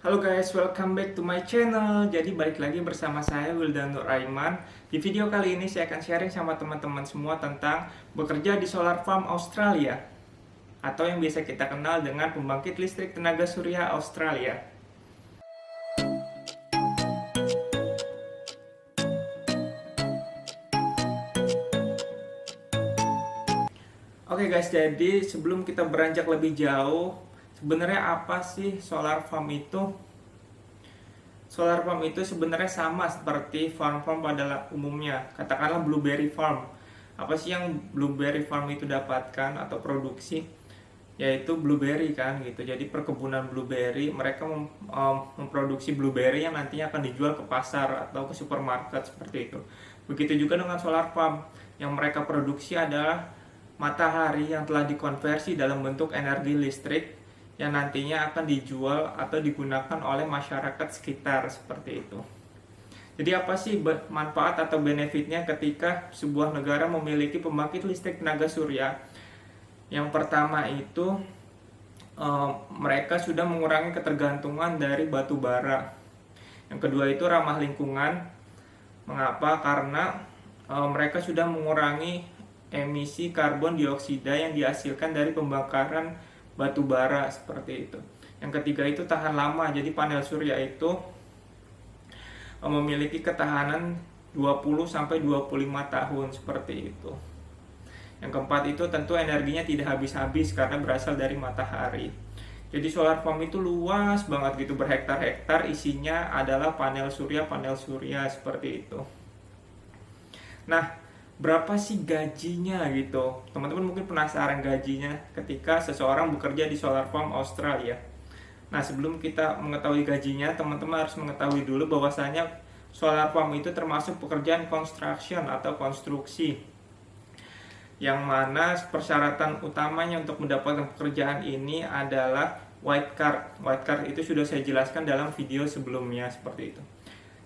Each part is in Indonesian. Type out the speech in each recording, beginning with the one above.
Halo guys, welcome back to my channel. Jadi balik lagi bersama saya Wildan Nur Aiman. Di video kali ini saya akan sharing sama teman-teman semua tentang bekerja di solar farm Australia atau yang biasa kita kenal dengan pembangkit listrik tenaga surya Australia. Oke guys, jadi sebelum kita beranjak lebih jauh, sebenarnya apa sih solar farm itu? Solar farm itu sebenarnya sama seperti farm-farm pada umumnya. Katakanlah blueberry farm. Apa sih yang blueberry farm itu dapatkan atau produksi? Yaitu blueberry kan gitu. Jadi perkebunan blueberry, mereka memproduksi blueberry yang nantinya akan dijual ke pasar atau ke supermarket seperti itu. Begitu juga dengan solar farm. Yang mereka produksi adalah matahari yang telah dikonversi dalam bentuk energi listrik yang nantinya akan dijual atau digunakan oleh masyarakat sekitar seperti itu. Jadi apa sih manfaat atau benefitnya ketika sebuah negara memiliki pembangkit listrik tenaga surya? Yang pertama itu mereka sudah mengurangi ketergantungan dari batu bara. Yang kedua itu ramah lingkungan. Mengapa? Karena mereka sudah mengurangi emisi karbon dioksida yang dihasilkan dari pembakaran batu bara seperti itu. Yang ketiga itu tahan lama. Jadi panel surya itu memiliki ketahanan 20 sampai 25 tahun seperti itu. Yang keempat itu tentu energinya tidak habis-habis karena berasal dari matahari. Jadi solar farm itu luas banget gitu, berhektar-hektar, isinya adalah panel surya seperti itu. Nah, berapa sih gajinya gitu? Teman-teman mungkin penasaran gajinya ketika seseorang bekerja di solar farm Australia. Nah, sebelum kita mengetahui gajinya, teman-teman harus mengetahui dulu bahwasanya solar farm itu termasuk pekerjaan construction atau konstruksi. Yang mana persyaratan utamanya untuk mendapatkan pekerjaan ini adalah white card. White card itu sudah saya jelaskan dalam video sebelumnya seperti itu.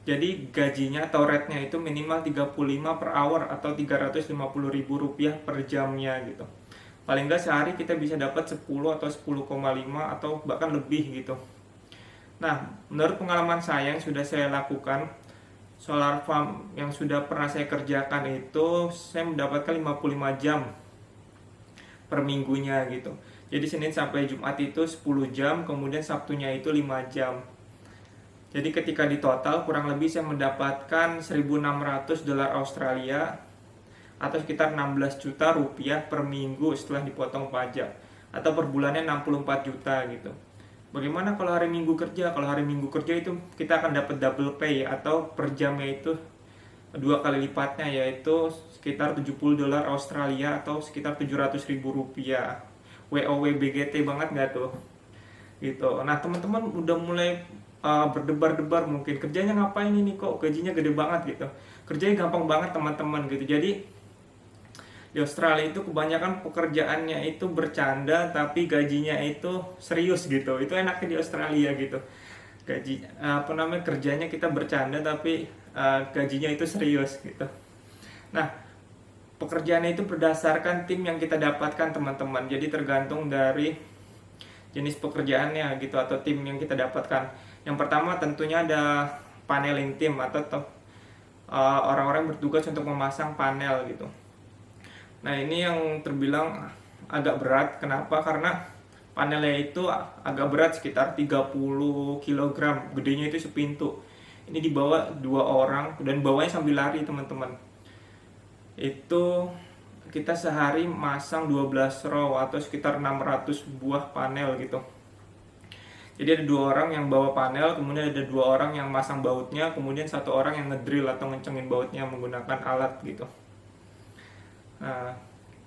Jadi gajinya atau rate-nya itu minimal 35 per hour atau Rp350.000 per jamnya gitu. Paling nggak sehari kita bisa dapat 10 atau 10,5 atau bahkan lebih gitu. Nah, menurut pengalaman saya yang sudah saya lakukan, solar farm yang sudah pernah saya kerjakan itu saya mendapatkan 55 jam per minggunya gitu. Jadi Senin sampai Jumat itu 10 jam, kemudian Sabtunya itu 5 jam. Jadi ketika di total kurang lebih saya mendapatkan 1.600 dolar Australia atau sekitar 16 juta rupiah per minggu setelah dipotong pajak, atau per bulannya 64 juta gitu. Bagaimana kalau hari Minggu kerja? Kalau hari Minggu kerja itu kita akan dapat double pay atau per jamnya itu dua kali lipatnya, yaitu sekitar 70 dolar Australia atau sekitar 700.000 rupiah. WOW BGT banget nggak tuh? Gitu. Nah, teman-teman udah mulai berdebar-debar, mungkin kerjanya ngapain ini kok gajinya gede banget gitu. Kerjanya gampang banget teman-teman gitu. Jadi di Australia itu kebanyakan pekerjaannya itu bercanda tapi gajinya itu serius gitu. Itu enaknya di Australia gitu. Gaji kerjanya kita bercanda tapi gajinya itu serius gitu. Nah, pekerjaannya itu berdasarkan tim yang kita dapatkan teman-teman. Jadi tergantung dari jenis pekerjaannya gitu atau tim yang kita dapatkan. Yang pertama tentunya ada paneling tim atau orang-orang bertugas untuk memasang panel gitu. Nah, ini yang terbilang agak berat. Kenapa? Karena panelnya itu agak berat, sekitar 30 kg. Gedenya itu sepintu. Ini dibawa dua orang dan bawanya sambil lari teman-teman. Itu kita sehari masang 12 row atau sekitar 600 buah panel gitu. Jadi ada dua orang yang bawa panel, kemudian ada dua orang yang masang bautnya, kemudian satu orang yang ngedrill atau ngencengin bautnya menggunakan alat gitu. Nah,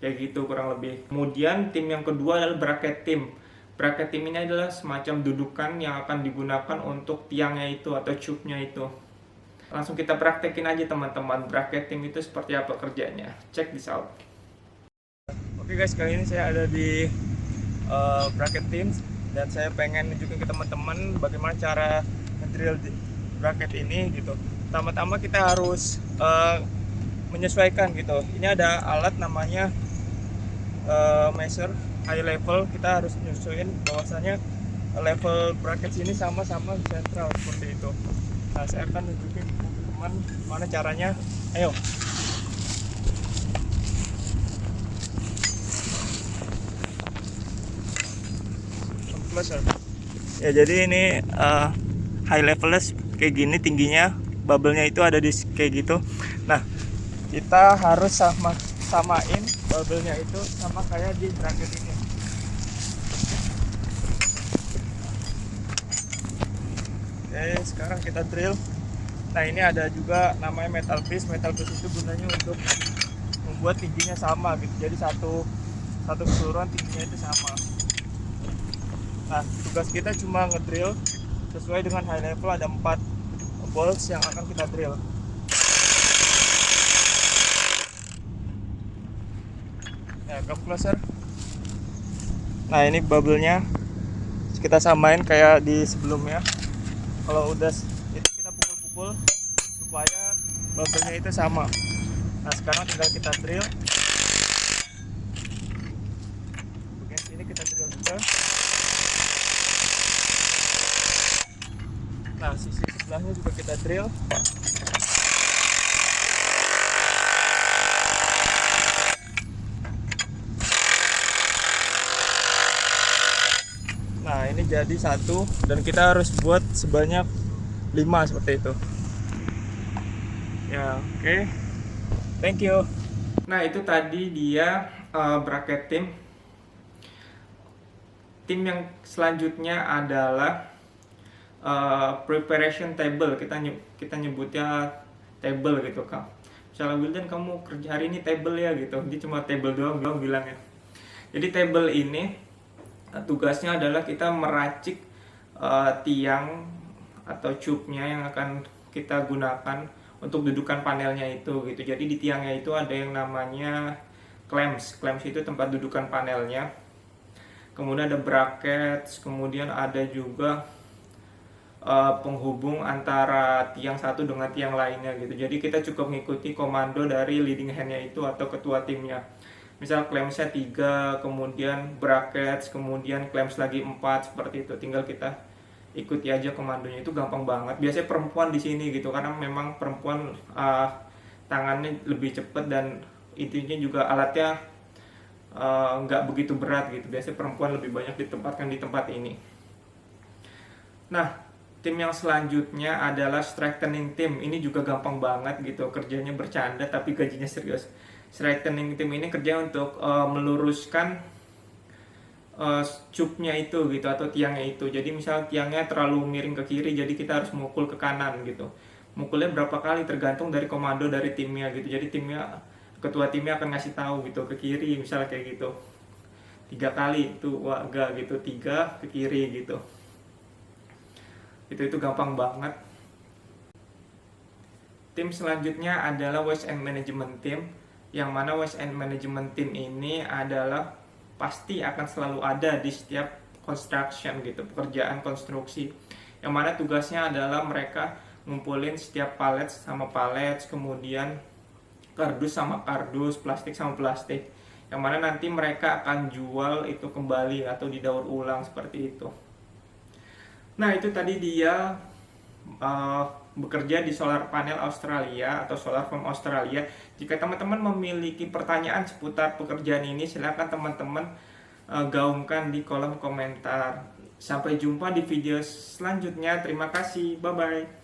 kayak gitu kurang lebih. Kemudian tim yang kedua adalah bracket team. Bracket team ini adalah semacam dudukan yang akan digunakan untuk tiangnya itu atau tube-nya itu. Langsung kita praktekin aja teman-teman, bracket team itu seperti apa kerjanya. Check this out. Oke guys, kali ini saya ada di bracket team dan saya pengen nunjukin ke teman-teman bagaimana cara ngedrill bracket ini gitu. Pertama-tama kita harus menyesuaikan gitu. Ini ada alat namanya measure high level. Kita harus nyesuaiin bahwasanya level bracket sini sama-sama sentral seperti itu. Nah, saya akan tunjukin ke teman-teman mana caranya. Ayo. Closer. Ya, jadi ini high levelnya kayak gini tingginya, bubble-nya itu ada di kayak gitu. Nah, kita harus samain bubble-nya itu sama kayak di bracket ini. Oke, sekarang kita drill. Nah, ini ada juga namanya metal piece. Metal piece itu gunanya untuk membuat tingginya sama gitu. Jadi satu keseluruhan tingginya itu sama. Nah, tugas kita cuma ngedrill sesuai dengan high level. Ada 4 bolts yang akan kita drill. Nah, come closer. Nah, ini bubble-nya kita samain kayak di sebelumnya. Kalau udah itu kita pukul-pukul supaya bubble-nya itu sama. Nah, sekarang tinggal kita drill. Bagian sini kita drill juga. Nah, sisi sebelahnya juga kita drill. Nah, ini jadi satu dan kita harus buat sebanyak 5 seperti itu. Ya, oke. Thank you. Nah, itu tadi dia bracket tim. Tim yang selanjutnya adalah preparation table. Kita nyebutnya table gitu, Kak. Misalnya, Wildan, kamu kerja hari ini table ya gitu. Dia cuma table doang bilangnya. Jadi table ini tugasnya adalah kita meracik tiang atau tube-nya yang akan kita gunakan untuk dudukan panelnya itu gitu. Jadi di tiangnya itu ada yang namanya clamps. Clamps itu tempat dudukan panelnya. Kemudian ada brackets, kemudian ada juga penghubung antara tiang satu dengan tiang lainnya gitu. Jadi kita cukup mengikuti komando dari leading hand-nya itu atau ketua timnya. Misal clampsnya 3, kemudian brackets, kemudian clamps lagi 4, seperti itu. Tinggal kita ikuti aja komandonya, itu gampang banget. Biasanya perempuan di sini gitu, karena memang perempuan tangannya lebih cepat dan intinya juga alatnya nggak begitu berat gitu. Biasanya perempuan lebih banyak ditempatkan di tempat ini. Nah, tim yang selanjutnya adalah strengthening team. Ini juga gampang banget gitu, kerjanya bercanda tapi gajinya serius. Strengthening team ini kerja untuk meluruskan cube-nya itu gitu atau tiangnya itu. Jadi misal tiangnya terlalu miring ke kiri, jadi kita harus mukul ke kanan gitu. Mukulnya berapa kali tergantung dari komando dari timnya gitu. Jadi ketua timnya akan ngasih tahu gitu ke kiri, misalnya kayak gitu. 3 kali itu waga gitu, 3 ke kiri gitu. Itu gampang banget. Tim selanjutnya adalah waste and management team, yang mana waste and management team ini adalah pasti akan selalu ada di setiap construction gitu, pekerjaan konstruksi, yang mana tugasnya adalah mereka ngumpulin setiap palet sama palet, kemudian kardus sama kardus, plastik sama plastik, yang mana nanti mereka akan jual itu kembali atau didaur ulang seperti itu. Nah, itu tadi dia bekerja di solar panel Australia atau solar farm Australia. Jika teman-teman memiliki pertanyaan seputar pekerjaan ini, silakan teman-teman gaungkan di kolom komentar. Sampai jumpa di video selanjutnya. Terima kasih. Bye-bye.